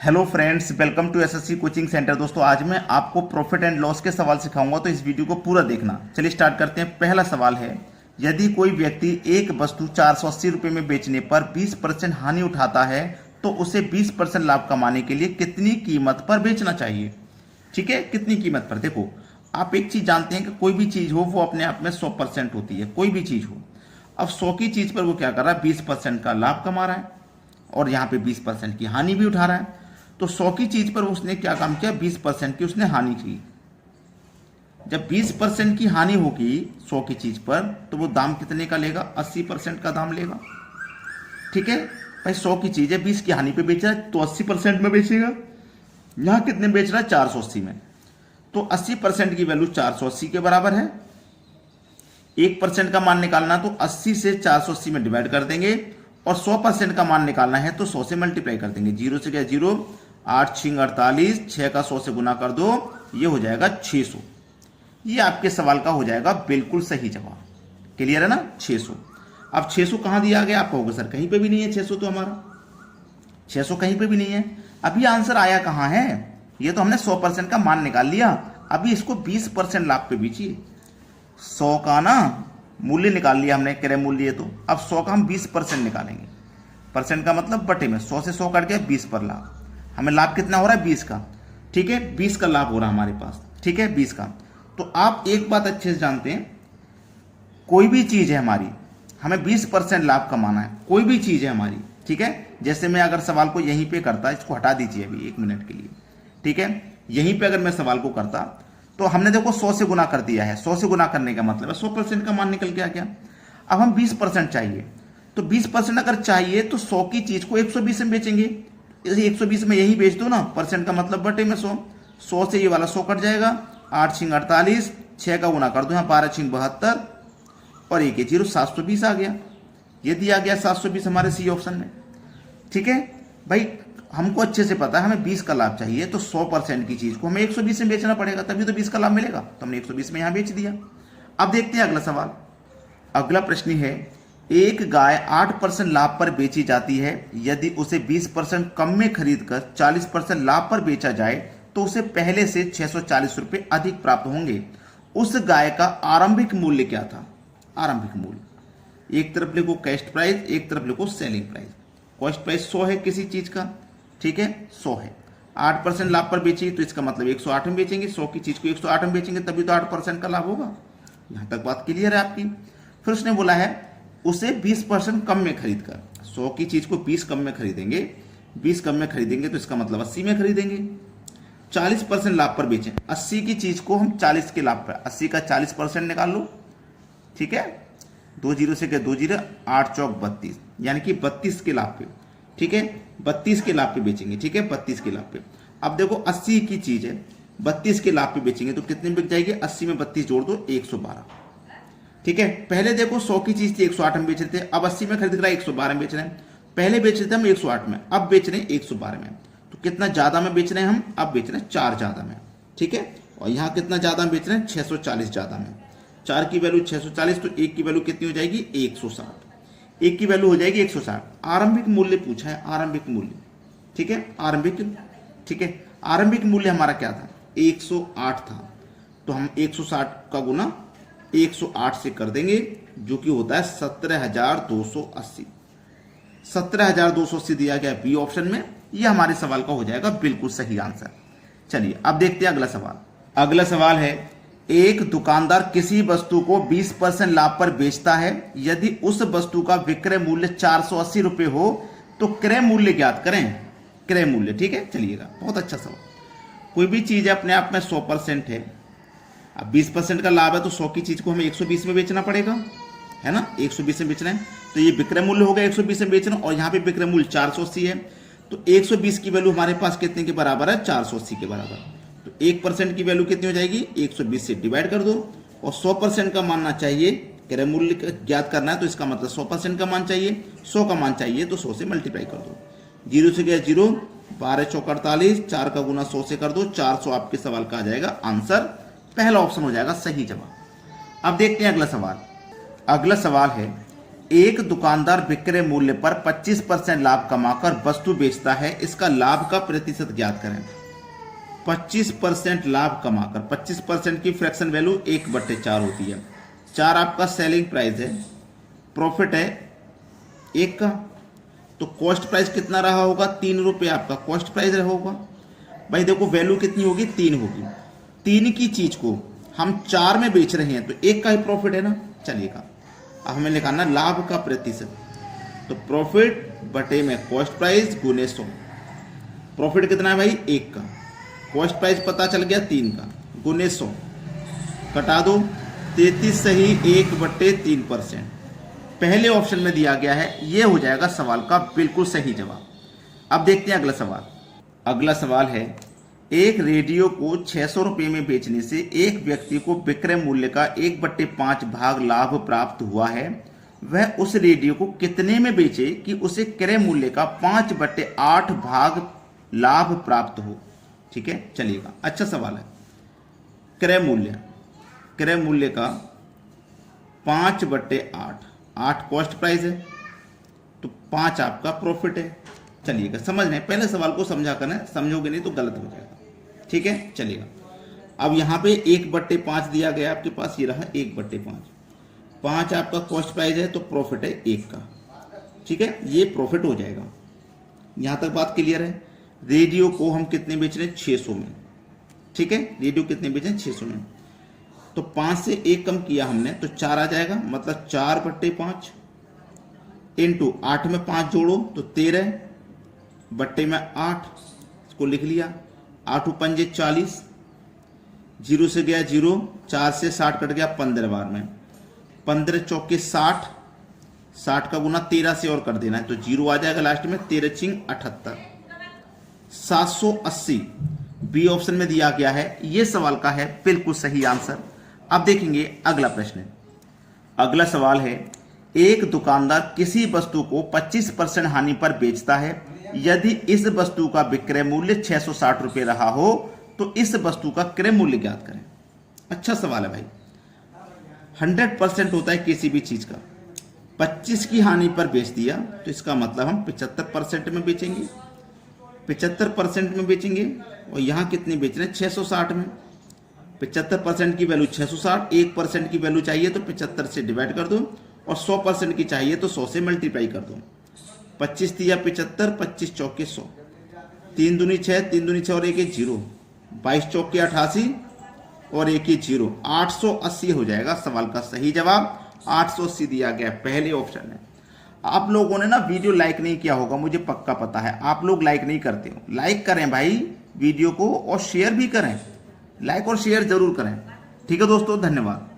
Hello friends, welcome to SSC coaching centre. दोस्तों, आज मैं आपको प्रॉफिट एंड लॉस के सवाल सिखाऊंगा, तो इस वीडियो को पूरा देखना। चलिए स्टार्ट करते हैं। पहला सवाल है, यदि कोई व्यक्ति एक वस्तु 480 रुपये में बेचने पर 20% हानि उठाता है तो उसे 20% लाभ कमाने के लिए कितनी कीमत पर बेचना चाहिए। ठीक है, कितनी कीमत पर। देखो, आप एक चीज जानते हैं कि कोई भी चीज हो वो अपने आप में 100% होती है, कोई भी चीज हो। अब 100 की चीज पर वो क्या कर रहा है, 20% का लाभ कमा रहा है और यहाँ पे 20% की हानि भी उठा रहा है। तो 100 की चीज पर उसने क्या काम किया, 20% की उसने हानि की। जब 20% की हानि होगी 100 की चीज पर, तो वो दाम कितने का लेगा, 80% का दाम लेगा। ठीक है भाई, 100 की चीज है, 20 की हानि पे बेच रहा है तो 80% में बेचेगा। यहां कितने बेच रहा है, 480 में। तो 80% की वैल्यू 480 के बराबर है। 1% का मान निकालना तो 80 से 480 में डिवाइड कर देंगे, और 100% का मान निकालना है तो 100 से मल्टीप्लाई कर देंगे। 0 से क्या 0, 8 6 48, 6 का 100 से गुना कर दो, ये हो जाएगा 600। ये आपके सवाल का हो जाएगा बिल्कुल सही जवाब। क्लियर है ना, 600। अब 600 कहां दिया गया, आप कहोगे सर कहीं पे भी नहीं है 600, तो हमारा 600 कहीं पे भी नहीं है। अभी आंसर आया कहां है, ये तो हमने 100% का मान निकाल लिया। अभी इसको 20% लाभ पे बेचिए। 100 का ना मूल्य निकाल लिया हमने, क्रय मूल्य। तो अब 100 का हम 20% निकालेंगे। परसेंट का मतलब बटे में, 100 से 100 कट गया, 20 पर लाभ। हमें लाभ कितना हो रहा है, 20 का। ठीक है, 20 का लाभ हो रहा है हमारे पास। ठीक है, 20 का। तो आप एक बात अच्छे से जानते हैं, कोई भी चीज है हमारी, हमें 20% लाभ कमाना है। कोई भी चीज है हमारी। ठीक है, जैसे मैं अगर सवाल को यहीं पे करता, इसको हटा दीजिए अभी 1 मिनट के लिए। ठीक है, यहीं पे अगर मैं सवाल को करता तो हमने देखो 100 से गुना कर दिया है। 100 से गुना करने का मतलब है 100% का मान निकल के आ गया। अब हम 20% चाहिए, तो 20% अगर चाहिए तो 100 की चीज को 120 में बेचेंगे। 120 में यही बेच दो ना, परसेंट का मतलब बटे में 100। 100 से ये वाला 100 कट जाएगा, 8 6 48, 6 का गुना कर दो, यहाँ 12 6 72 और 1 0, 720 आ गया। ये दिया गया 720 हमारे सी ऑप्शन में। ठीक है भाई, हमको अच्छे से पता है हमें 20 का लाभ चाहिए, तो 100% की चीज को हमें 120 में बेचना पड़ेगा, तभी तो 20 का लाभ मिलेगा। तो हमने 120 में यहां बेच दिया। अब देखते हैं अगला सवाल। अगला प्रश्न है, एक गाय 8% लाभ पर बेची जाती है। यदि उसे 20% कम में खरीदकर 40% लाभ पर बेचा जाए तो उसे पहले से 640 रुपए अधिक प्राप्त होंगे। उस गाय का आरंभिक मूल्य क्या था। आरंभिक मूल्य, एक तरफ लिखो कॉस्ट प्राइस, एक तरफ लिखो सेलिंग प्राइस। कॉस्ट प्राइस 100 है किसी चीज का, ठीक है, 100 है। 8% लाभ पर बेची तो इसका मतलब 108 में बेचेंगे। 100 की चीज को 108 में बेचेंगे तभी तो 8% का लाभ होगा। यहां तक बात क्लियर है आपकी। फिर उसने बोला है उसे 20% कम में खरीद कर, 100 की चीज को 20 कम में खरीदेंगे। 20 कम में खरीदेंगे तो इसका मतलब 80 में खरीदेंगे। 40% लाभ पर बेचें। 80 की चीज को हम 40 के लाभ पर, 80 का 40% निकाल लो। ठीक है, 2 0 से क्या 2 0, 8 चौक 32, यानी कि 32 के लाभ पे। ठीक है, 32 के लाभ पे बेचेंगे। ठीक है, 32 के लाभ पे। अब देखो 80 की चीज है, 32 के लाभ पे बेचेंगे तो कितने बिक जाएगी, 80 में 32 जोड़ दो, 112। ठीक है, पहले देखो 100 की चीज थी 108 में बेच रहे थे, अब 80 में खरीद रहा है 112 में बेच रहे हैं। पहले बेच रहे थे हम 108 में, अब बेच रहे हैं 112 में। तो कितना ज्यादा में बेच रहे हैं हम, अब बेच रहे हैं 4 ज्यादा में। ठीक है, और यहां कितना ज्यादा में बेच रहे हैं, 640 ज्यादा में। 4 की वैल्यू 640, तो 1 की वैल्यू कितनी हो जाएगी, 160। 1 की वैल्यू हो जाएगी 160। आरंभिक मूल्य पूछा है, आरंभिक मूल्य। ठीक है, आरंभिक। ठीक है, आरंभिक मूल्य हमारा क्या था, 108 था। तो हम 160 का गुना 108 से कर देंगे, जो कि होता है 17,280। 17,280 दिया गया बी ऑप्शन में। यह हमारे सवाल का हो जाएगा बिल्कुल सही आंसर। चलिए अब देखते हैं अगला सवाल। अगला सवाल है, एक दुकानदार किसी वस्तु को 20% लाभ पर बेचता है। यदि उस वस्तु का विक्रय मूल्य 480 रुपए हो तो क्रय मूल्य ज्ञात करें। क्रय मूल्य, ठीक है, चलिएगा, बहुत अच्छा सवाल। कोई भी चीज अपने आप में 100% है। अब 20% का लाभ है तो 100 की चीज को हमें 120 में बेचना पड़ेगा, है ना। 120 में बेचना है तो ये विक्रय मूल्य हो गया 120 में बेचना, और यहाँ पे विक्रय मूल्य 480 है। तो 120 की वैल्यू हमारे पास कितने के बराबर है, 480 के बराबर। तो 1% की वैल्यू कितनी हो जाएगी, 120 से डिवाइड कर दो, और 100% का मानना चाहिए, क्रय मूल्य ज्ञात करना है तो इसका मतलब 100% का मान चाहिए। 100 का मान चाहिए तो 100 से मल्टीप्लाई कर दो। 0 से गया 0, 12 चौक 48, 4 का गुना 100 से कर दो, 400 आपके सवाल का आ जाएगा आंसर। पहला ऑप्शन हो जाएगा सही जवाब। अब देखते हैं अगला सवाल। अगला सवाल है, एक दुकानदार विक्रय मूल्य पर 25% लाभ कमाकर वस्तु बेचता है, इसका लाभ का प्रतिशत ज्ञात करें। 25% लाभ कमाकर, 25% की फ्रैक्शन वैल्यू 1/4 होती है। 4 आपका सेलिंग प्राइस है, प्रॉफिट है 1 का, तो कॉस्ट प्राइस कितना रहा होगा? 3 रुपये आपका कॉस्ट प्राइस रहा होगा। भाई देखो वैल्यू कितनी होगी? 3 होगी। 3 की चीज को हम 4 में बेच रहे हैं तो 1 का ही प्रॉफिट है ना। चलिएगा अब हमें लिखाना लाभ का प्रतिशत, तो प्रॉफिट बटे में कॉस्ट प्राइस गुने 100। प्रॉफिट कितना है भाई? 1 का, कॉस्ट प्राइस पता चल गया 3 का, गुने 100 कटा दो, 33 सही 1/3%। पहले ऑप्शन में दिया गया है, यह हो जाएगा सवाल का बिल्कुल सही जवाब। अब देखते हैं अगला सवाल। अगला सवाल है, एक रेडियो को 600 रुपये में बेचने से एक व्यक्ति को विक्रय मूल्य का 1/5 भाग लाभ प्राप्त हुआ है। वह उस रेडियो को कितने में बेचे कि उसे क्रय मूल्य का 5/8 भाग लाभ प्राप्त हो? ठीक है, चलिएगा अच्छा सवाल है। क्रय मूल्य का 5/8, 8 कॉस्ट प्राइस है तो 5 आपका प्रॉफिट है। चलिएगा समझ रहे हैं, पहले सवाल को समझा करना, समझोगे नहीं तो गलत हो जाएगा। ठीक है, चलिएगा अब यहाँ पे 1/5 दिया गया आपके पास, ये रहा 1/5। 5 आपका कॉस्ट प्राइस है तो प्रॉफिट है 1 का। ठीक है, ये प्रॉफिट हो जाएगा। यहां तक बात क्लियर है। रेडियो को हम कितने बेच रहे हैं? 600 में। ठीक है, रेडियो कितने बेच रहे हैं? 600 में। तो 5 से 1 कम किया हमने तो 4 आ जाएगा, मतलब 4/5 इंटू 8 में 5 जोड़ो तो 13 बट्टे में 8, इसको लिख लिया। 8 पंजे 40, 0 से गया 0, 4 से 60 कट गया 15 बार में, 15 चौके 60, 60 का गुना 13 से और कर देना है तो 0 आ जाएगा लास्ट में। 13 चिंग 78, 780 बी ऑप्शन में दिया गया है। यह सवाल का है बिल्कुल सही आंसर। अब देखेंगे अगला प्रश्न। अगला सवाल है, एक दुकानदार किसी वस्तु को 25% हानि पर बेचता है। यदि इस वस्तु का विक्रय मूल्य 660 रुपये रहा हो तो इस वस्तु का क्रय मूल्य ज्ञात करें। अच्छा सवाल है भाई। 100% होता है किसी भी चीज का, 25 की हानि पर बेच दिया तो इसका मतलब हम 75% में बेचेंगे, 75% में बेचेंगे। और यहां कितने बेच रहे हैं? 660 में। 75% की वैल्यू 660, 1% की वैल्यू चाहिए तो 75 से डिवाइड कर दो, और 100% की चाहिए तो 100 से मल्टीप्लाई कर दो। 25 दिया 75, 25 चौके 100, 3 दूनी 6, 3 दूनी 6 और 1 0, 22 चौके 88 और 1 0, 880 हो जाएगा सवाल का सही जवाब। 880 दिया गया पहले ऑप्शन में। आप लोगों ने ना वीडियो लाइक नहीं किया होगा, मुझे पक्का पता है। आप लोग लाइक नहीं करते हो। लाइक करें भाई वीडियो को, और शेयर भी करें। लाइक और शेयर जरूर करें। ठीक है दोस्तों, धन्यवाद।